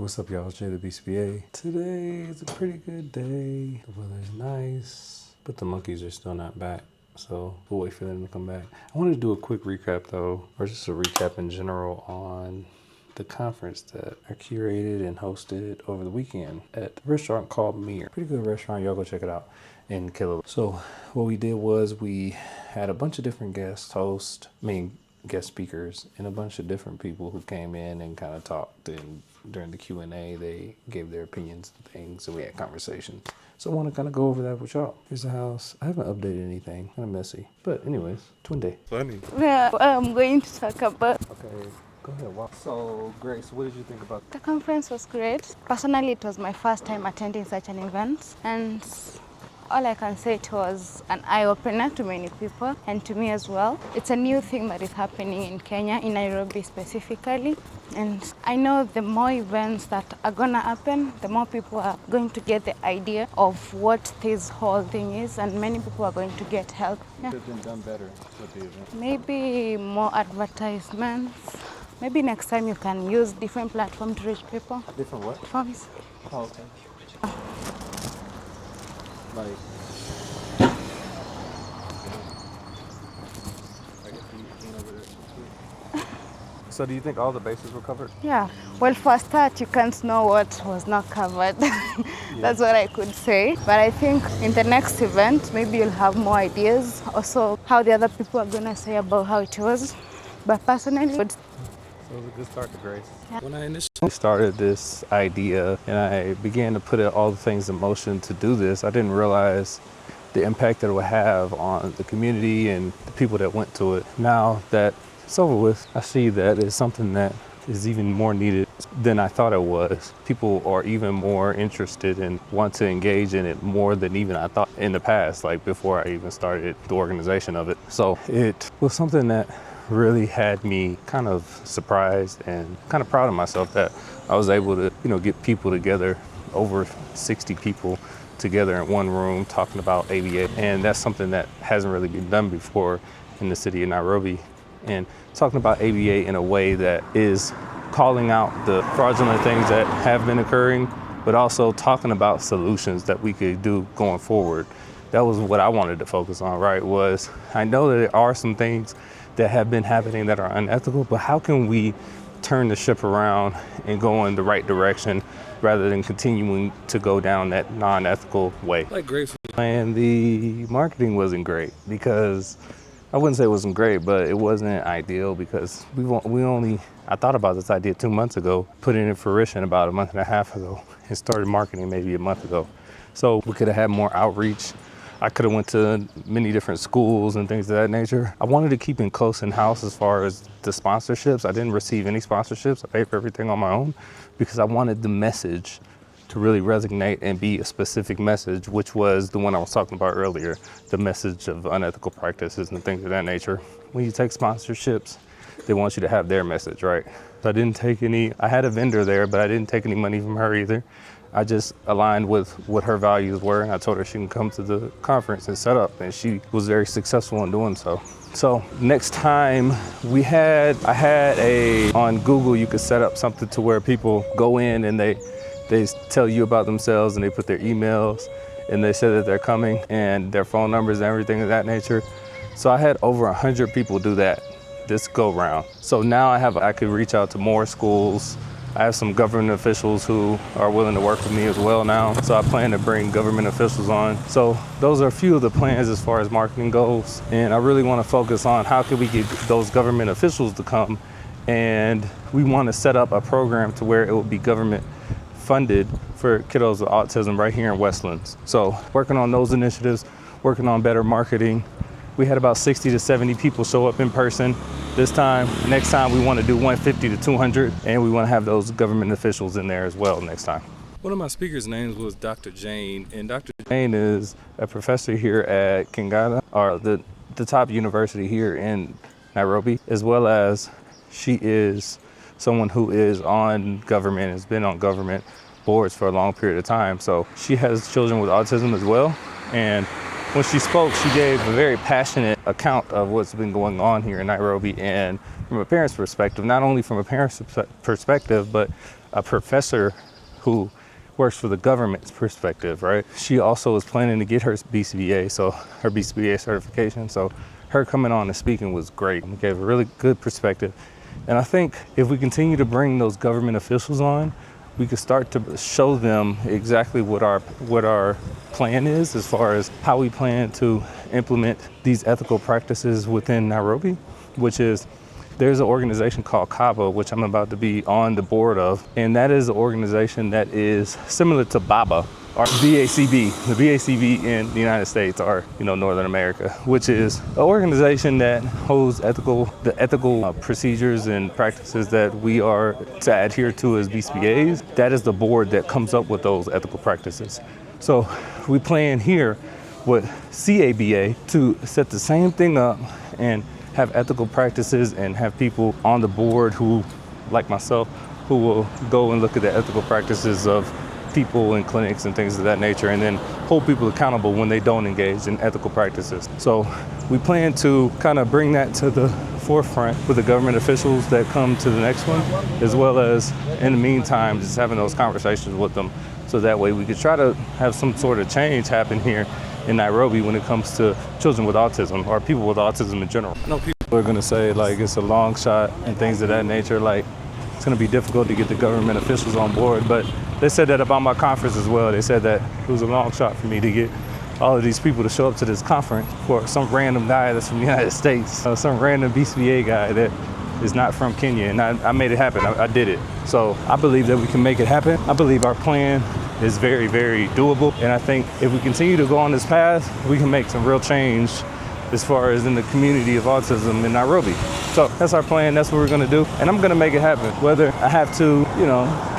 Hey, what's up, y'all? It's Jay, the BCBA. Today is a pretty good day. The weather's nice, but the monkeys are still not back, so we'll wait for them to come back. I wanted to do a quick recap, though, or just a recap in general on the conference that I curated and hosted over the weekend at a restaurant called Mir. Pretty good restaurant. Y'all go check it out in Killer. So what we did was we had a bunch of different guest speakers, and a bunch of different people who came in and kind of talked, and during the Q&A they gave their opinions and things, and we had conversations. So I want to kind of go over that with y'all. Here's the house. I haven't updated anything, kind of messy, but anyways, twin day. Funny. Yeah, I'm going to talk about. Okay, go ahead. Wow. So Grace, what did you think about The conference was great. Personally, it was my first time attending such an event, and all I can say, it was an eye-opener to many people and to me as well. It's a new thing that is happening in Kenya, in Nairobi specifically. And I know the more events that are going to happen, the more people are going to get the idea of what this whole thing is, and many people are going to get help. Could have been done better with the event? Maybe more advertisements. Maybe next time you can use different platforms to reach people. Different what? Platforms. Oh, okay. Like, so do you think all the bases were covered? Yeah. Well, for a start, you can't know what was not covered. That's what I could say. But I think in the next event, maybe you'll have more ideas. Also, how the other people are going to say about how it was. But personally, So it was a good start to Grace. Yeah. When I initially started this idea and I began to put all the things in motion to do this, I didn't realize the impact that it would have on the community and the people that went to it. Now that it's over with, I see that it's something that is even more needed than I thought it was. People are even more interested and want to engage in it more than even I thought in the past, like before I even started the organization of it. So it was something that really had me kind of surprised and kind of proud of myself that I was able to, get people together, over 60 people together in one room talking about ABA. And that's something that hasn't really been done before in the city of Nairobi. And talking about ABA in a way that is calling out the fraudulent things that have been occurring, but also talking about solutions that we could do going forward. That was what I wanted to focus on, right? Was I know that there are some things that have been happening that are unethical, but how can we turn the ship around and go in the right direction rather than continuing to go down that non-ethical way? Like Grace. And the marketing wasn't great because I wouldn't say it wasn't great, but it wasn't ideal because I thought about this idea 2 months ago, put it in fruition about a month and a half ago, and started marketing maybe a month ago. So we could have had more outreach. I could have went to many different schools and things of that nature. I wanted to keep it close in-house as far as the sponsorships. I didn't receive any sponsorships. I paid for everything on my own because I wanted the message to really resonate and be a specific message, which was the one I was talking about earlier, the message of unethical practices and things of that nature. When you take sponsorships, they want you to have their message, right? So I had a vendor there, but I didn't take any money from her either. I just aligned with what her values were, and I told her she can come to the conference and set up, and she was very successful in doing so. So next time on Google, you could set up something to where people go in and they tell you about themselves and they put their emails and they say that they're coming and their phone numbers and everything of that nature. So I had over 100 people do that this go round. So now I could reach out to more schools. I have some government officials who are willing to work with me as well now. So I plan to bring government officials on. So those are a few of the plans as far as marketing goes. And I really want to focus on how can we get those government officials to come. And we want to set up a program to where it will be government funded for kiddos with autism right here in Westlands. So working on those initiatives, working on better marketing. We had about 60 to 70 people show up in person this time. Next time we want to do 150 to 200, and we want to have those government officials in there as well next time. One of my speakers' names was Dr. Jane, and Dr. Jane is a professor here at Kenyatta, or the top university here in Nairobi, as well as she is someone who is on government, has been on government boards for a long period of time. So she has children with autism as well. And when she spoke, she gave a very passionate account of what's been going on here in Nairobi, and from a parent's perspective, not only from a parent's perspective, but a professor who works for the government's perspective, right? She also is planning to get her BCBA, so her BCBA certification. So her coming on and speaking was great. We gave a really good perspective. And I think if we continue to bring those government officials on, we could start to show them exactly what our plan is as far as how we plan to implement these ethical practices within Nairobi, which is there's an organization called CABA, which I'm about to be on the board of. And that is an organization that is similar to BABA or BACB, the BACB in the United States or, Northern America, which is an organization that holds the ethical procedures and practices that we are to adhere to as BCBAs. That is the board that comes up with those ethical practices. So we plan here with CABA to set the same thing up and have ethical practices and have people on the board who, like myself, who will go and look at the ethical practices of people in clinics and things of that nature, and then hold people accountable when they don't engage in ethical practices. So we plan to kind of bring that to the forefront with the government officials that come to the next one, as well as in the meantime, just having those conversations with them. So that way we could try to have some sort of change happen here in Nairobi when it comes to children with autism or people with autism in general. I know people are gonna say like it's a long shot and things of that nature, like it's gonna be difficult to get the government officials on board, but they said that about my conference as well. They said that it was a long shot for me to get all of these people to show up to this conference for some random guy that's from the United States, some random BCBA guy that is not from Kenya, and I made it happen. I did it. So I believe that we can make it happen. I believe our plan is very, very doable, and I think if we continue to go on this path, we can make some real change as far as in the community of autism in Nairobi. So that's our plan, that's what we're gonna do, and I'm gonna make it happen. Whether I have to,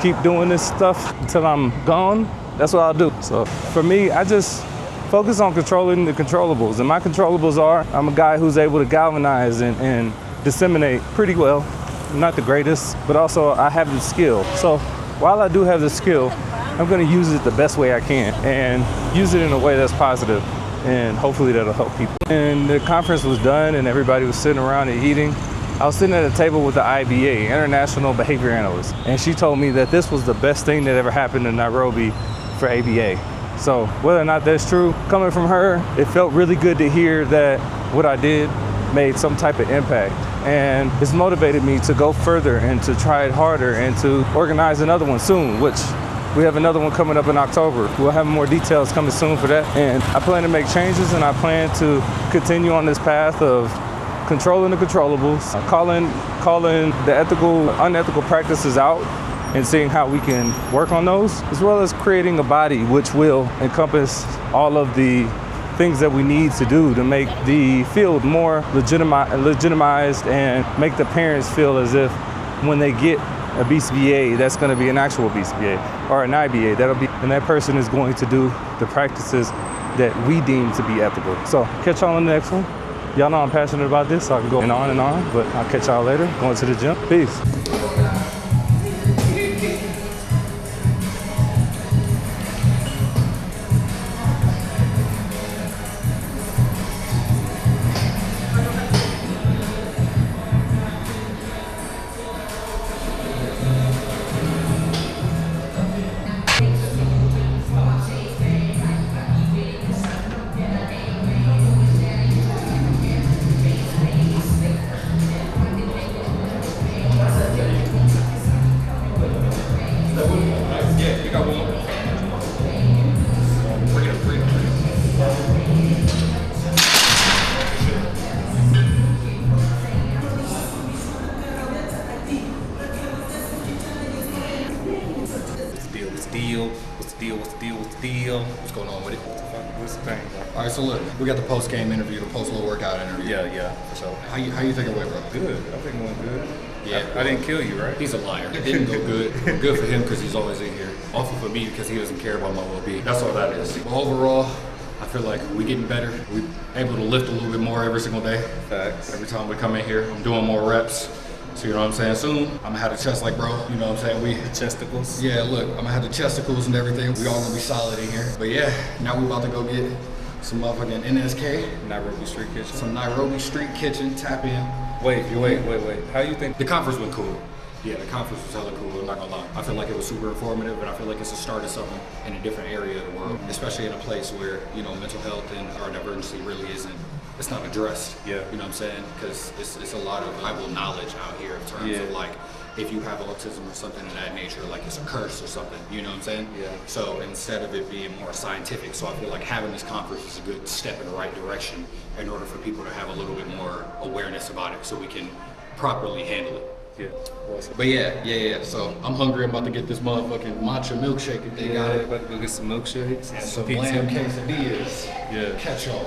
keep doing this stuff until I'm gone, that's what I'll do. So for me, I just focus on controlling the controllables, and my controllables are, I'm a guy who's able to galvanize and disseminate pretty well. I'm not the greatest, but also I have the skill. So while I do have the skill, I'm gonna use it the best way I can and use it in a way that's positive, and hopefully that'll help people. And the conference was done and everybody was sitting around and eating. I was sitting at a table with the IBA, International Behavior Analyst, and she told me that this was the best thing that ever happened in Nairobi for ABA. So whether or not that's true, coming from her, it felt really good to hear that what I did made some type of impact. And it's motivated me to go further and to try it harder and to organize another one soon, which we have another one coming up in October. We'll have more details coming soon for that. And I plan to make changes, and I plan to continue on this path of controlling the controllables, calling the unethical practices out and seeing how we can work on those, as well as creating a body which will encompass all of the things that we need to do to make the field more legitimized and make the parents feel as if when they get a BCBA, that's going to be an actual BCBA or an IBA. And that person is going to do the practices that we deem to be ethical. So catch y'all on the next one. Y'all know I'm passionate about this, so I can go on, but I'll catch y'all later. Going to the gym. Peace. What's going on with it? What's the thing, bro? All right, so look, we got the post-game interview, the post-little workout interview. Yeah, for sure. How you think it went, bro? Good. I think it went good. Yeah. I didn't kill you, right? He's a liar. It didn't go good. Good for him because he's always in here. Awful for me because he doesn't care about my well-being. That's all that is. But overall, I feel like we're getting better. We're able to lift a little bit more every single day. Facts. Every time we come in here, I'm doing more reps. So you know what I'm saying? Soon, I'm gonna have the chest like bro. You know what I'm saying? Chesticles. Yeah, look, I'm gonna have the chesticles and everything. We all gonna be solid in here. But yeah, now we about to go get some motherfucking NSK. Nairobi Street Kitchen. Some Nairobi Street Kitchen. Tap in. Wait. How you think? The conference went cool. Yeah, the conference was hella cool, I'm not gonna lie. I feel like it was super informative, and I feel like it's a start of something in a different area of the world, especially in a place where, you know, mental health and our diversity really isn't, it's not addressed. Yeah. You know what I'm saying? Because it's a lot of Bible knowledge out here in terms of like, if you have autism or something of that nature, like it's a curse or something, you know what I'm saying? Yeah. So instead of it being more scientific, so I feel like having this conference is a good step in the right direction in order for people to have a little bit more awareness about it so we can properly handle it. Yeah. Awesome. But yeah. So I'm hungry. I'm about to get this motherfucking matcha milkshake if they got it. About to go get some milkshakes And some lamb quesadillas. Yeah. Catch y'all.